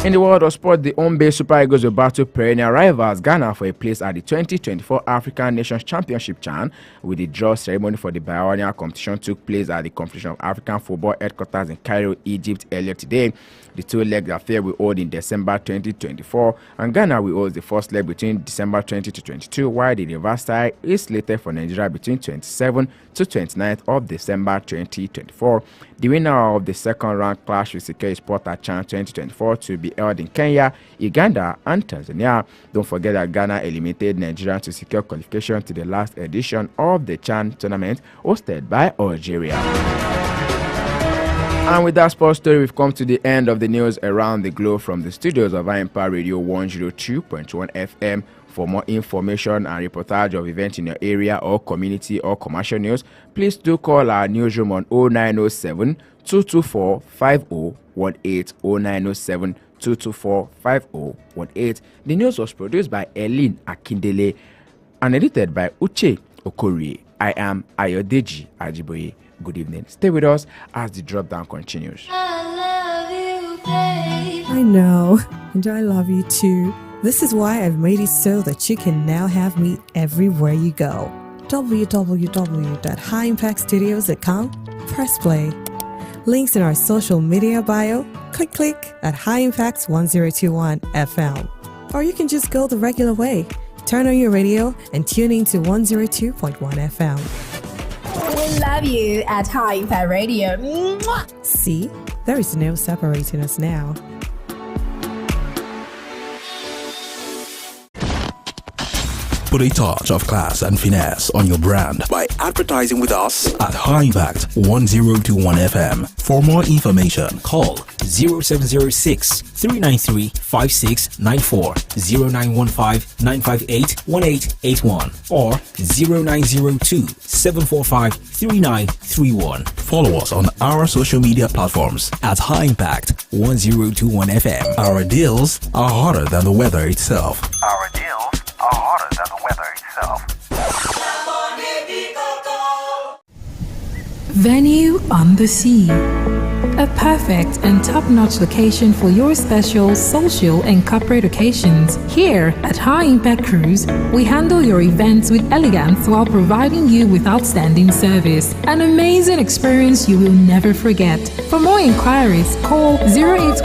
In the world of sport, the home-based Super Eagles will battle perennial rivals Ghana for a place at the 2024 African Nations Championship CHAN, with the draw ceremony for the biennial competition took place at the Confederation of African Football headquarters in Cairo, Egypt earlier today. The two-leg affair will hold in December 2024, and Ghana will hold the first leg between December 20 to 22, while the reverse tie is slated for Nigeria between 27 to 29th of December 2024. The winner of the second-round clash will secure a spot at CHAN 2024 to be held in Kenya, Uganda, and Tanzania. Don't forget that Ghana eliminated Nigeria to secure qualification to the last edition of the CHAN tournament hosted by Algeria. And with that sports story, we've come to the end of the news around the globe from the studios of Empire Radio 102.1 FM. For more information and reportage of events in your area or community or commercial news, please do call our newsroom on 0907 224 5018 0907 224 5018. The news was produced by Eileen Akindele and edited by Uche Okorie. I am Ayodeji Ajiboye. Good evening. Stay with us as the drop down continues. I love you, babe. I know, and I love you too. This is why I've made it so that you can now have me everywhere you go. www.highimpactstudios.com. Press play. Links in our social media bio. Click at High Impact 1021 FM. Or you can just go the regular way. Turn on your radio and tune in to 102.1 FM. We love you at High Impact Radio. Mwah! See, there is no separating us now. Put a touch of class and finesse on your brand by advertising with us at High Impact 1021 FM. For more information, call 0706 393 5694, 0915 958 1881, or 0902 745 3931. Follow us on our social media platforms At High Impact 1021 FM. Our deals are hotter than the weather itself. Our deals are hotter than the weather itself. Venue on the sea. a perfect and top-notch location for your special, social, and corporate occasions. Here at High Impact Cruise, we handle your events with elegance while providing you with outstanding service. An amazing experience you will never forget. For more inquiries, call 081